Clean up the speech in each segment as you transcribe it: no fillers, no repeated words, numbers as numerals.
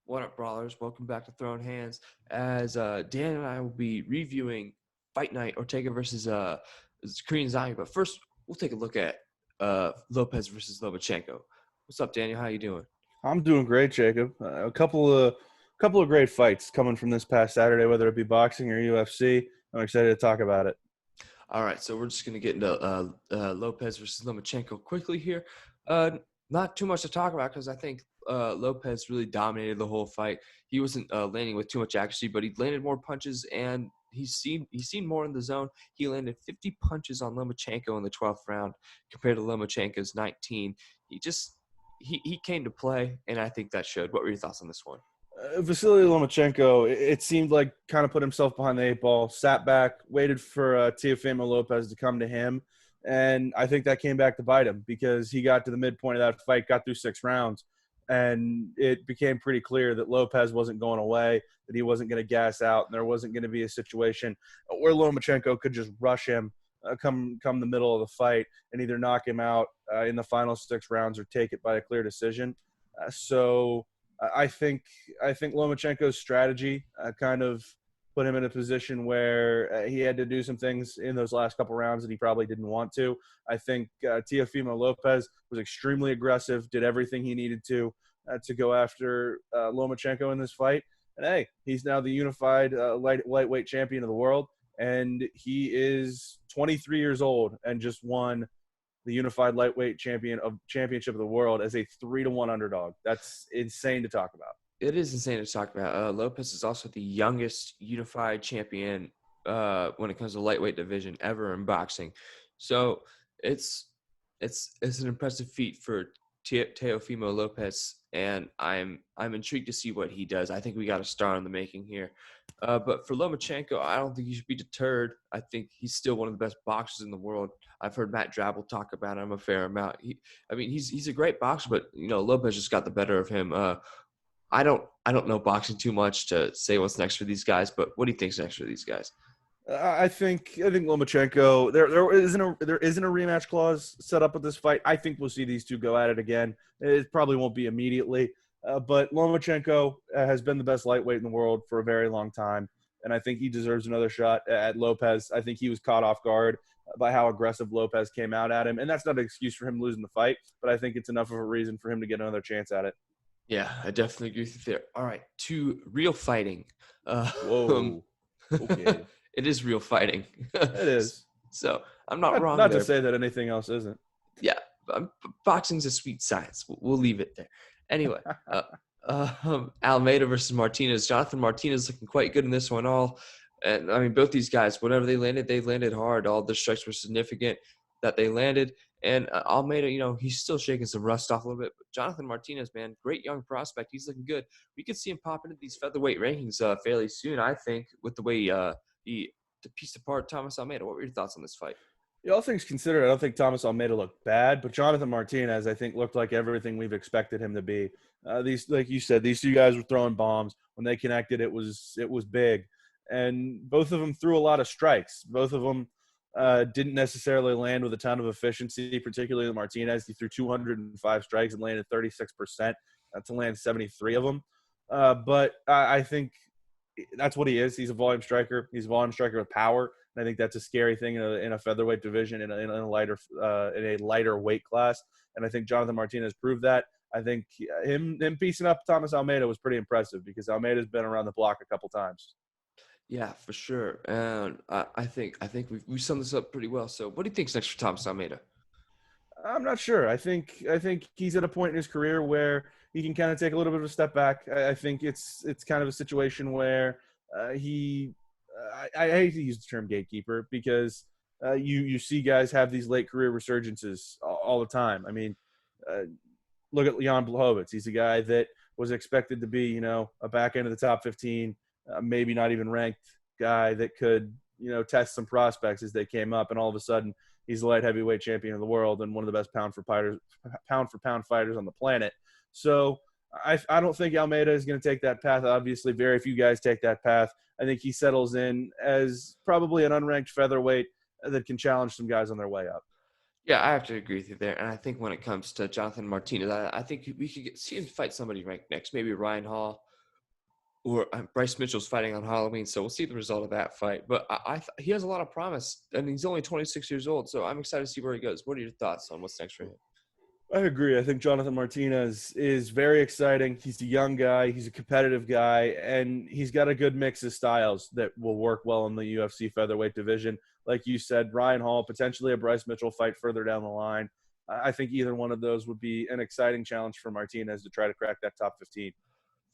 What up, brawlers? Welcome back to Throwin Hands. As Dan and I will be reviewing Fight Night Ortega versus Korean Zombie. But first, we'll take a look at Lopez versus Lomachenko. What's up, Daniel? How you doing? I'm doing great, Jacob. A couple of great fights coming from this past Saturday, whether it be boxing or UFC. I'm excited to talk about it. All right, so we're just gonna get into Lopez versus Lomachenko quickly here. Uh, Not too much to talk about because I think Lopez really dominated the whole fight. He wasn't landing with too much accuracy, but he landed more punches and he's seen more in the zone. He landed 50 punches on Lomachenko in the 12th round compared to Lomachenko's 19. He came to play, and I think that showed. What were your thoughts on this one? Vasily Lomachenko, it seemed like kind of put himself behind the eight ball, sat back, waited for Teofimo Lopez to come to him. And I think that came back to bite him because he got to the midpoint of that fight, got through 6 rounds, and it became pretty clear that Lopez wasn't going away, that he wasn't going to gas out, and there wasn't going to be a situation where Lomachenko could just rush him come the middle of the fight and either knock him out in the final 6 rounds or take it by a clear decision. So I think Lomachenko's strategy kind of put him in a position where he had to do some things in those last couple rounds that he probably didn't want to. I think Teofimo Lopez was extremely aggressive, did everything he needed to go after Lomachenko in this fight. And hey, he's now the unified lightweight champion of the world, and he is 23 years old and just won the unified lightweight championship of the world as a 3-1 underdog. That's insane to talk about. It is insane to talk about. Lopez is also the youngest unified champion when it comes to lightweight division ever in boxing. So it's an impressive feat for Teofimo Lopez, and I'm intrigued to see what he does. I think we got a star in the making here. But for Lomachenko, I don't think he should be deterred. I think he's still one of the best boxers in the world. I've heard Matt Drabble talk about him a fair amount. He's a great boxer, but Lopez just got the better of him. I don't know boxing too much to say what's next for these guys, but what do you think's next for these guys? I think Lomachenko. There isn't a rematch clause set up with this fight. I think we'll see these two go at it again. It probably won't be immediately, but Lomachenko has been the best lightweight in the world for a very long time, and I think he deserves another shot at Lopez. I think he was caught off guard by how aggressive Lopez came out at him, and that's not an excuse for him losing the fight, but I think it's enough of a reason for him to get another chance at it. Yeah, I definitely agree with you there. All right, to real fighting. Whoa. Okay. It is real fighting. It is. So I'm not wrong Not there. to say that anything else isn't. Yeah, boxing's a sweet science. We'll leave it there. Anyway, Almeida versus Martinez. Jonathan Martinez looking quite good in this one. Both these guys, whatever they landed hard. All the strikes were significant that they landed. And Almeida, he's still shaking some rust off a little bit. But Jonathan Martinez, man, great young prospect. He's looking good. We could see him pop into these featherweight rankings fairly soon, I think, with the way he pieced apart Thomas Almeida. What were your thoughts on this fight? Yeah, all things considered, I don't think Thomas Almeida looked bad, but Jonathan Martinez, I think, looked like everything we've expected him to be. Like you said, these two guys were throwing bombs. When they connected, it was big. And both of them threw a lot of strikes. Both of them didn't necessarily land with a ton of efficiency, particularly Martinez. He threw 205 strikes and landed 36% to land 73 of them. But I think that's what he is. He's a volume striker. He's a volume striker with power, and I think that's a scary thing in a featherweight division in a lighter weight class. And I think Jonathan Martinez proved that. I think him piecing up Thomas Almeida was pretty impressive because Almeida's been around the block a couple times. Yeah, for sure. And I think we summed this up pretty well. So what do you think's next for Thomas Almeida? I'm not sure. I think he's at a point in his career where he can kind of take a little bit of a step back. I think it's kind of a situation where I hate to use the term gatekeeper because you see guys have these late career resurgences all the time. I mean, look at Jan Blachowicz. He's a guy that was expected to be, a back end of the top 15, maybe not even ranked guy that could, test some prospects as they came up, and all of a sudden he's the light heavyweight champion of the world and one of the best pound for pound fighters on the planet. So I don't think Almeida is going to take that path. Obviously, very few guys take that path. I think he settles in as probably an unranked featherweight that can challenge some guys on their way up. Yeah, I have to agree with you there. And I think when it comes to Jonathan Martinez, I think we could see him fight somebody ranked next. Maybe Ryan Hall, or Bryce Mitchell's fighting on Halloween, so we'll see the result of that fight. But he has a lot of promise, and he's only 26 years old, so I'm excited to see where he goes. What are your thoughts on what's next for him? I agree. I think Jonathan Martinez is very exciting. He's a young guy. He's a competitive guy, and he's got a good mix of styles that will work well in the UFC featherweight division. Like you said, Ryan Hall, potentially a Bryce Mitchell fight further down the line. I think either one of those would be an exciting challenge for Martinez to try to crack that top 15.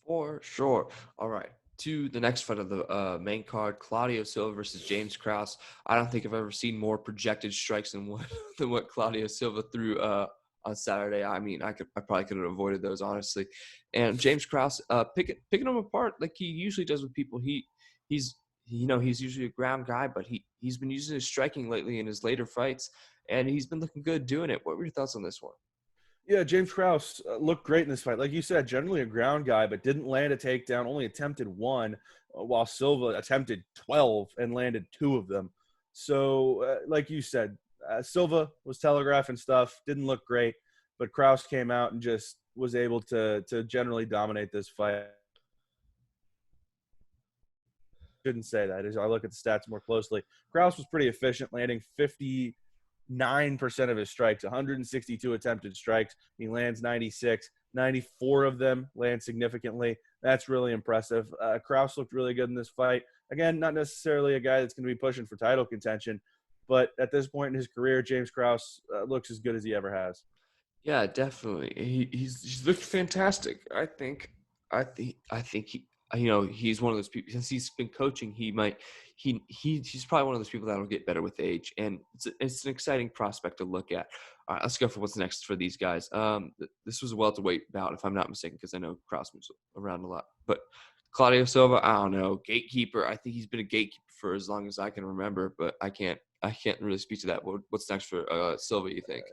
For sure. All right. To the next fight of the main card, Claudio Silva versus James Krauss. I don't think I've ever seen more projected strikes than what Claudio Silva threw on Saturday. I mean, I probably could have avoided those, honestly. And James Krauss picking them apart like he usually does with people. He's usually a ground guy, but he's been using his striking lately in his later fights, and he's been looking good doing it. What were your thoughts on this one? Yeah, James Krauss looked great in this fight. Like you said, generally a ground guy, but didn't land a takedown, only attempted one, while Silva attempted 12 and landed 2 of them. So, like you said, Silva was telegraphing stuff, didn't look great, but Krauss came out and just was able to generally dominate this fight. Shouldn't say that. As I look at the stats more closely, Krauss was pretty efficient, landing 59% of his strikes, 162 attempted strikes. He lands 96. 94 of them land significantly. That's really impressive. Krauss looked really good in this fight. Again, not necessarily a guy that's going to be pushing for title contention, but at this point in his career, James Krauss looks as good as he ever has. Yeah, definitely. He's looked fantastic. I think he's one of those people. Since he's been coaching, he's probably one of those people that'll get better with age, and it's an exciting prospect to look at. All right, let's go for what's next for these guys. This was a welterweight bout, if I'm not mistaken, because I know Krauss moves around a lot. But Claudio Silva, I don't know, gatekeeper. I think he's been a gatekeeper for as long as I can remember, but I can't really speak to that. What's next for Silva? You think?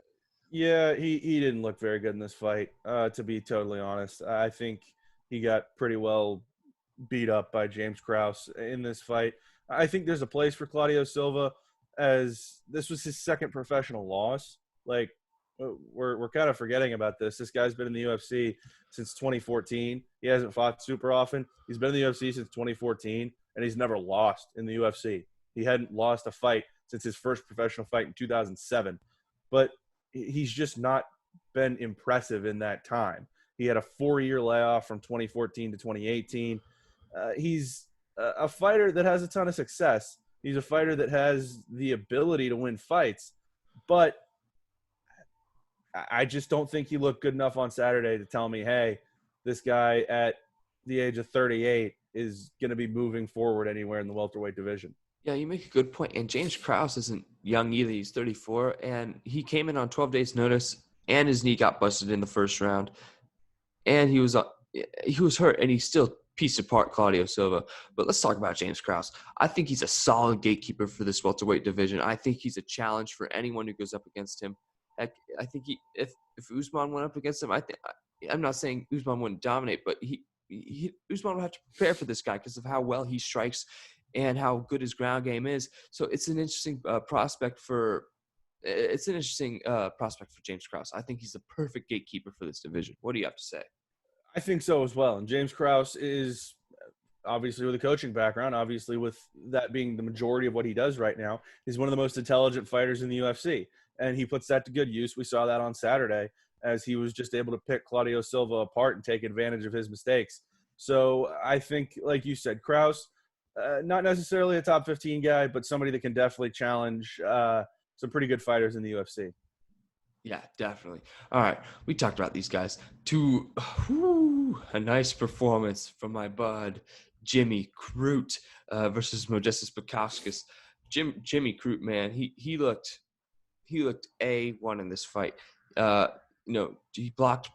Yeah, he didn't look very good in this fight, to be totally honest. I think he got pretty well beat up by James Krauss in this fight. I think there's a place for Claudio Silva, as this was his second professional loss. Like, we're kind of forgetting about this. This guy's been in the UFC since 2014. He hasn't fought super often. He's been in the UFC since 2014, and he's never lost in the UFC. He hadn't lost a fight since his first professional fight in 2007. But he's just not been impressive in that time. He had a 4-year layoff from 2014 to 2018. He's a fighter that has a ton of success. He's a fighter that has the ability to win fights, but I just don't think he looked good enough on Saturday to tell me, hey, this guy at the age of 38 is going to be moving forward anywhere in the welterweight division. Yeah, you make a good point. And James Krause isn't young either. He's 34, and he came in on 12 days' notice, and his knee got busted in the first round, and he was hurt, and he still pieced apart Claudio Silva. But let's talk about James Krause. I think he's a solid gatekeeper for this welterweight division. I think he's a challenge for anyone who goes up against him. Heck, I think if Usman went up against him, I'm not saying Usman wouldn't dominate, but Usman would have to prepare for this guy because of how well he strikes and how good his ground game is. So it's an interesting prospect for James Krause. I think he's the perfect gatekeeper for this division. What do you have to say? I think so as well. And James Krause is obviously with a coaching background, obviously with that being the majority of what he does right now, he's one of the most intelligent fighters in the UFC. And he puts that to good use. We saw that on Saturday as he was just able to pick Claudio Silva apart and take advantage of his mistakes. So I think, like you said, Krause, not necessarily a top 15 guy, but somebody that can definitely challenge some pretty good fighters in the UFC. Yeah, definitely. All right, we talked about these guys. A nice performance from my bud, Jimmy Croot versus Modestas Bukauskas. Jimmy Croot, man, he looked A1 in this fight. He blocked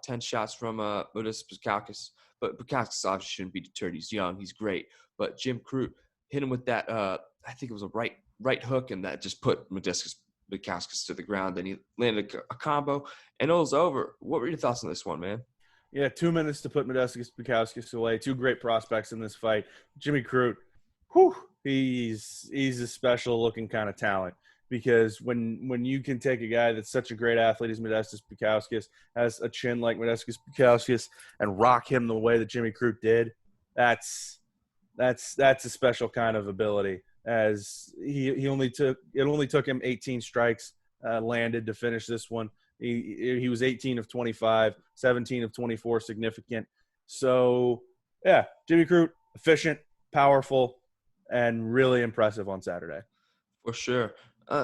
10 shots from Modestas Bukauskas, but Bukauskas obviously shouldn't be deterred. He's young, he's great. But Jim Croot hit him with that, I think it was a right hook, and that just put Modestas Bukauskas to the ground. Then he landed a combo, and it was over. What were your thoughts on this one, man? Yeah, 2 minutes to put Modestas Bukauskas away. Two great prospects in this fight. Jimmy Croot, he's a special-looking kind of talent. because when you can take a guy that's such a great athlete as Modestas Bukauskas, has a chin like Modestas Bukauskas, and rock him the way that Jimmy Croot did, that's a special kind of ability. As he only took him 18 strikes landed to finish this one. He was 18 of 25, 17 of 24 significant. So yeah, Jimmy Croot, efficient, powerful, and really impressive on Saturday. For sure.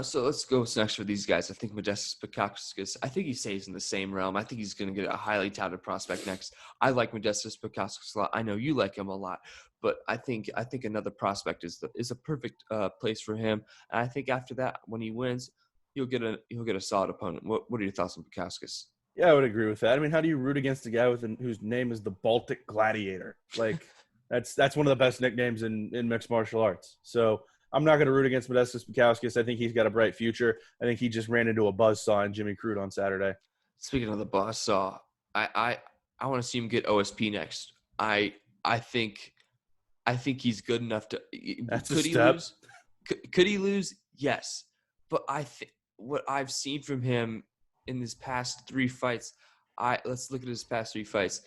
So let's go what's next for these guys. I think Modestas Bukauskas, I think he stays in the same realm. I think he's going to get a highly touted prospect next. I like Modestas Bukauskas a lot. I know you like him a lot, but I think another prospect is a perfect place for him. And I think after that, when he wins, he'll get a solid opponent. What are your thoughts on Bukauskas? Yeah, I would agree with that. I mean, how do you root against a guy whose name is the Baltic Gladiator? Like, that's one of the best nicknames in mixed martial arts. So I'm not going to root against Modestas Bukauskas. I think he's got a bright future. I think he just ran into a buzzsaw in Jimmy Croot on Saturday. Speaking of the buzzsaw, I want to see him get OSP next. I think he's good enough to. That's could a he step. lose? Could he lose? Yes, but I think what I've seen from him in his past 3 fights. Let's look at his past 3 fights.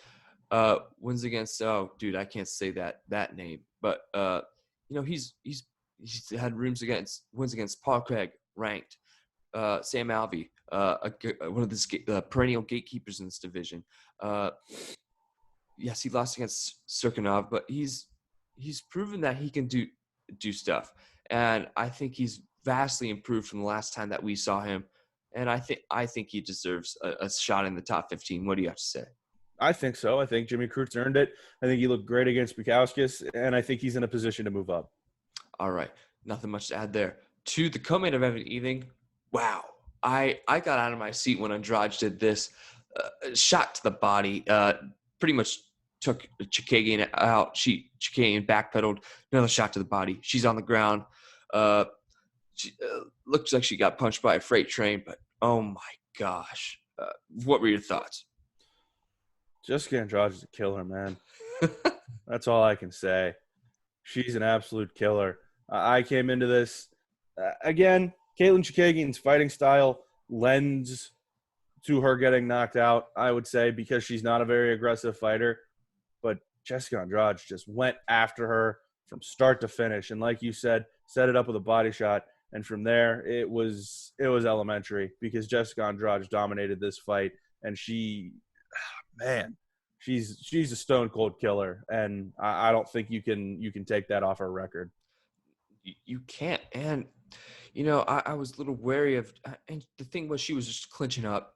Wins against I can't say that name, but he's had wins against Paul Craig, ranked, Sam Alvey, one of the perennial gatekeepers in this division. Yes, he lost against Serkinov, but he's proven that he can do stuff, and I think he's vastly improved from the last time that we saw him, and I think he deserves a shot in the top 15. What do you have to say? I think so. I think Jimmy Croot's earned it. I think he looked great against Bukauskas, and I think he's in a position to move up. All right. Nothing much to add there. To the co-main event of the evening, wow. I got out of my seat when Andrade did this. Shot to the body. Pretty much took Chookagian out. Chookagian backpedaled. Another shot to the body. She's on the ground. She looks like she got punched by a freight train, but oh my gosh. What were your thoughts? Jessica Andrade is a killer, man. That's all I can say. She's an absolute killer. I came into this again. Katlyn Chookagian's fighting style lends to her getting knocked out, I would say, because she's not a very aggressive fighter. But Jessica Andrade just went after her from start to finish, and like you said, set it up with a body shot. And from there, it was elementary because Jessica Andrade dominated this fight, and she's a stone cold killer, and I don't think you can take that off her record. You can't, and I was a little wary of, and the thing was she was just clinching up,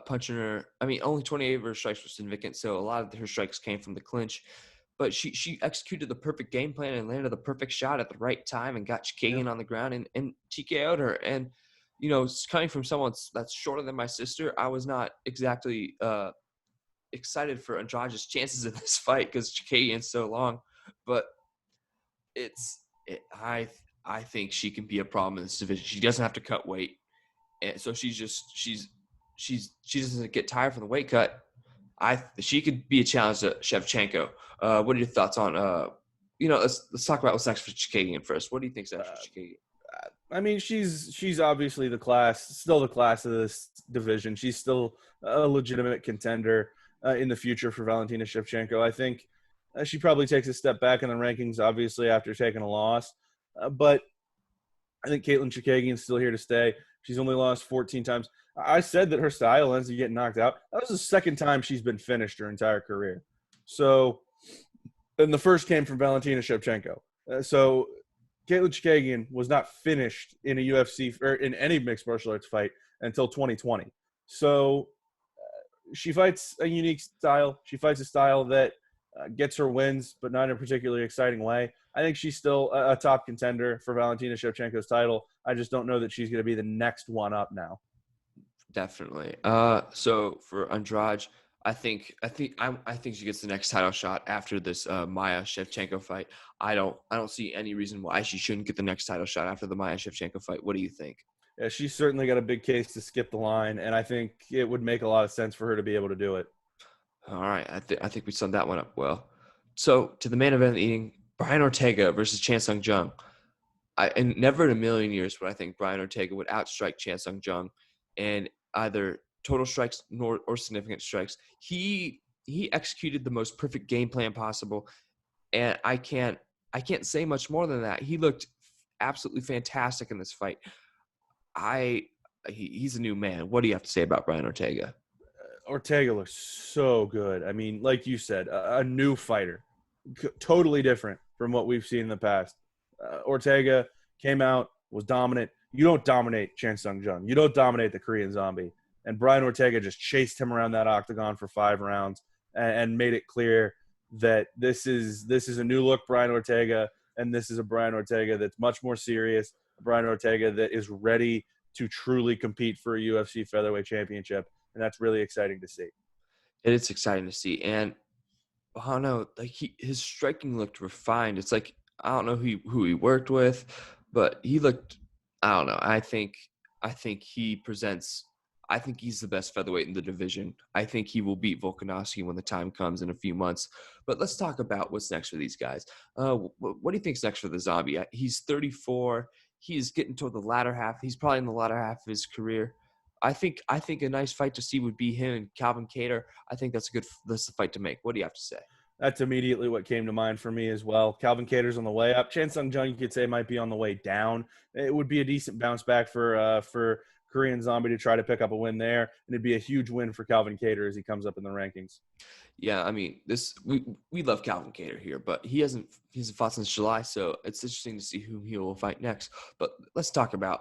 punching her. I mean, only 28 of her strikes were significant, so a lot of her strikes came from the clinch. But she executed the perfect game plan and landed the perfect shot at the right time and got Chookagian on the ground and TKO'd her. And coming from someone that's shorter than my sister, I was not exactly excited for Andrade's chances in this fight because Chookagian's so long. But I think she can be a problem in this division. She doesn't have to cut weight, and so she doesn't get tired from the weight cut. She could be a challenge to Shevchenko. What are your thoughts on let's talk about what's next for Chookagian first. What do you think's next for Chookagian? I mean, she's obviously still the class of this division. She's still a legitimate contender in the future for Valentina Shevchenko. I think she probably takes a step back in the rankings, obviously, after taking a loss. But I think Katlyn Chookagian's still here to stay. She's only lost 14 times. I said that her style ends to get knocked out. That was the second time she's been finished her entire career. So, and the first came from Valentina Shevchenko. So Katlyn Chookagian was not finished in a UFC or in any mixed martial arts fight until 2020. So she fights a unique style. She fights a style that gets her wins, but not in a particularly exciting way. I think she's still a top contender for Valentina Shevchenko's title. I just don't know that she's going to be the next one up now. Definitely. So for Andrade, I think she gets the next title shot after this Maya Shevchenko fight. I don't see any reason why she shouldn't get the next title shot after the Maya Shevchenko fight. What do you think? Yeah, she's certainly got a big case to skip the line, and I think it would make a lot of sense for her to be able to do it. All right, I think we summed that one up well. So to the main event of the evening, Brian Ortega versus Chan Sung Jung. and never in a million years would I think Brian Ortega would outstrike Jung in either total strikes or significant strikes. He executed the most perfect game plan possible, and I can't say much more than that. He looked absolutely fantastic in this fight. He's a new man. What do you have to say about Brian Ortega? Ortega looks so good. I mean, like you said, a new fighter, totally different from what we've seen in the past. Ortega came out, was dominant. You don't dominate Jung. You don't dominate the Korean Zombie. And Brian Ortega just chased him around that octagon for 5 rounds and made it clear that this is a new look Brian Ortega, and this is a Brian Ortega that's much more serious, a Brian Ortega that is ready to truly compete for a UFC featherweight championship, and that's really exciting to see. It is exciting to see, and I don't know, like his striking looked refined. It's like I don't know who he worked with, but he looked. I don't know. I think he presents. I think he's the best featherweight in the division. I think he will beat Volkanovski when the time comes in a few months. But let's talk about what's next for these guys. What do you think's next for the Zombie? He's 34. He's getting toward the latter half. He's probably in the latter half of his career. I think a nice fight to see would be him and Calvin Kattar. I think that's the fight to make. What do you have to say? That's immediately what came to mind for me as well. Calvin Kattar's on the way up. Jung, you could say, might be on the way down. It would be a decent bounce back for Korean Zombie to try to pick up a win there, and it'd be a huge win for Calvin Kattar as he comes up in the rankings. Yeah, I mean, we love Calvin Kattar here, but he hasn't fought since July, so it's interesting to see who he will fight next. But let's talk about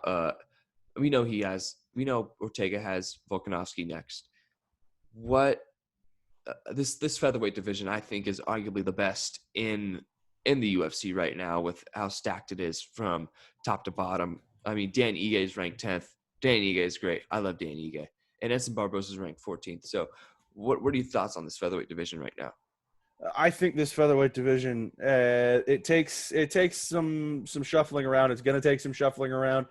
we know Ortega has Volkanovski next. What this featherweight division I think is arguably the best in the UFC right now with how stacked it is from top to bottom. I mean, Dan Ige is ranked 10th. Dan Ige is great. I love Dan Ige. And Edson Barboza is ranked 14th. So what are your thoughts on this featherweight division right now? I think this featherweight division, it takes some shuffling around. It's going to take some shuffling around.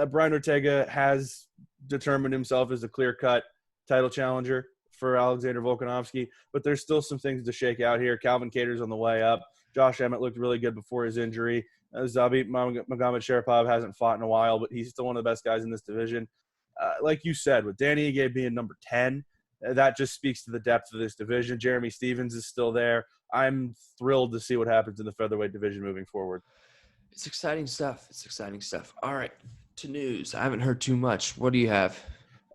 Brian Ortega has determined himself as a clear-cut title challenger for Alexander Volkanovski, but there's still some things to shake out here. Calvin Kattar's on the way up. Josh Emmett looked really good before his injury. Zabit Magomed hasn't fought in a while, but he's still one of the best guys in this division. Like you said, with Danny Ige being number 10, that just speaks to the depth of this division. Jeremy Stephens is still there. I'm thrilled to see what happens in the featherweight division moving forward. It's exciting stuff. All right, to news. I haven't heard too much. What do you have?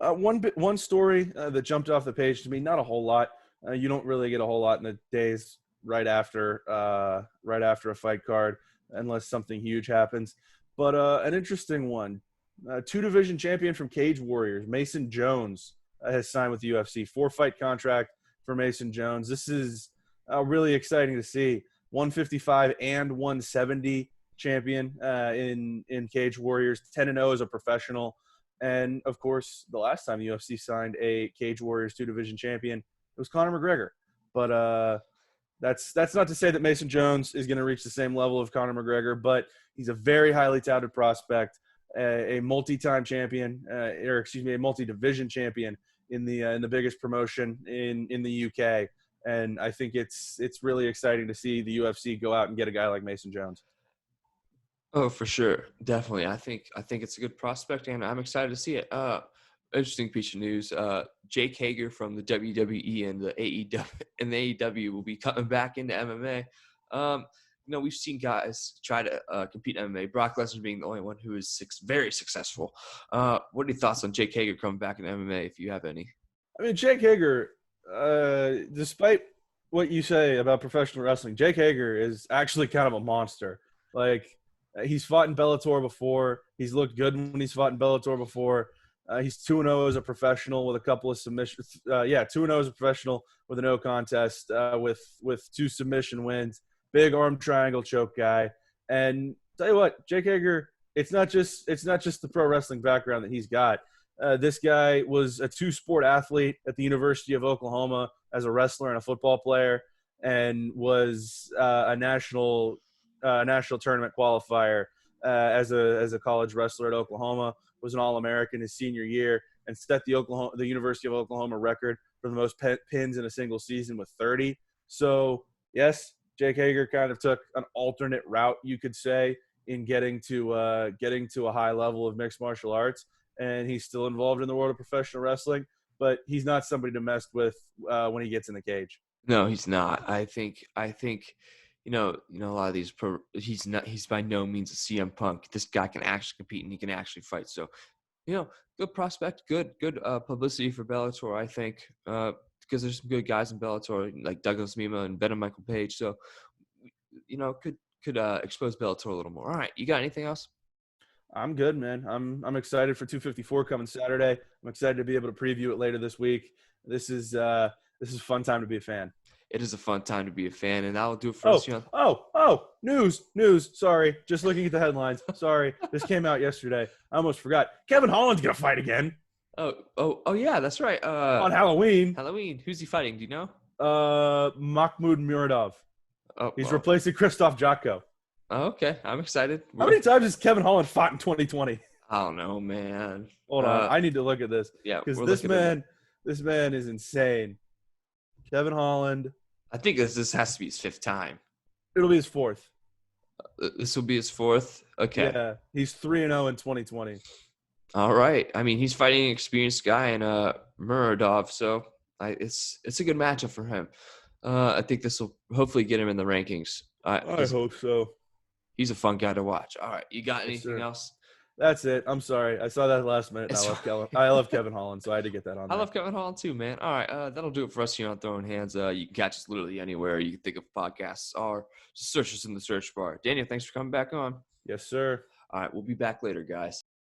One story that jumped off the page to me, not a whole lot. You don't really get a whole lot in the days right after a fight card unless something huge happens. But an interesting one. 2-division champion from Cage Warriors, Mason Jones, has signed with the UFC. 4-fight contract for Mason Jones. This is really exciting to see. 155 and 170 champion in Cage Warriors. 10-0 as a professional. And, of course, the last time the UFC signed a Cage Warriors 2-division champion, it was Conor McGregor. But that's not to say that Mason Jones is going to reach the same level of Conor McGregor, but he's a very highly touted prospect, a multi-time champion, a multi-division champion in the biggest promotion in the UK. And I think it's really exciting to see the UFC go out and get a guy like Mason Jones. Oh, for sure. Definitely. I think it's a good prospect, and I'm excited to see it. Interesting piece of news. Jake Hager from the WWE and the AEW will be coming back into MMA. We've seen guys try to compete in MMA. Brock Lesnar being the only one who is very successful. What are your thoughts on Jake Hager coming back in MMA, if you have any? I mean, Jake Hager, despite what you say about professional wrestling, Jake Hager is actually kind of a monster. Like, he's fought in Bellator before. He's looked good when he's fought in Bellator before. He's 2-0 as a professional with a couple of submissions. 2-0 as a professional with a no contest with 2 submission wins. Big arm triangle choke guy. And tell you what, Jake Hager, it's not just the pro wrestling background that he's got. This guy was a 2-sport athlete at the University of Oklahoma as a wrestler and a football player, and was a national tournament qualifier as a college wrestler at Oklahoma. Was an All-American his senior year and set the University of Oklahoma record for the most pins in a single season with 30. So yes, Jake Hager kind of took an alternate route, you could say, in getting to a high level of mixed martial arts, and he's still involved in the world of professional wrestling. But he's not somebody to mess with when he gets in the cage. No, he's not. I think a lot of these he's by no means a CM Punk. This guy can actually compete and he can actually fight. So, good prospect, good publicity for Bellator, I think, because there's some good guys in Bellator like Douglas Mima and Ben and Michael Page. So, could expose Bellator a little more. All right, you got anything else? I'm good, man. I'm excited for 254 coming Saturday. I'm excited to be able to preview it later this week. This is a fun time to be a fan. It is a fun time to be a fan, and that'll do it for us. News. Sorry. Just looking at the headlines. Sorry. This came out yesterday. I almost forgot. Kevin Holland's going to fight again. Oh, yeah, that's right. On Halloween. Who's he fighting? Do you know? Mahmoud Muradov. Oh, he's replacing Christoph Jotko. Oh, okay. I'm excited. How many times has Kevin Holland fought in 2020? I don't know, man. Hold on. I need to look at this. Yeah, because this man is insane. Kevin Holland. I think this has to be his 5th time. It'll be his 4th. This will be his 4th? Okay. Yeah, he's 3-0 in 2020. All right. I mean, he's fighting an experienced guy in Muradov, so it's a good matchup for him. I think this will hopefully get him in the rankings. I hope so. He's a fun guy to watch. All right. You got anything else? That's it. I'm sorry. I saw that last minute. I love Kevin Holland, so I had to get that on there. I love Kevin Holland too, man. All right. That'll do it for us here on Throwing Hands. You can catch us literally anywhere you can think of podcasts or just search us in the search bar. Daniel, thanks for coming back on. Yes, sir. All right. We'll be back later, guys.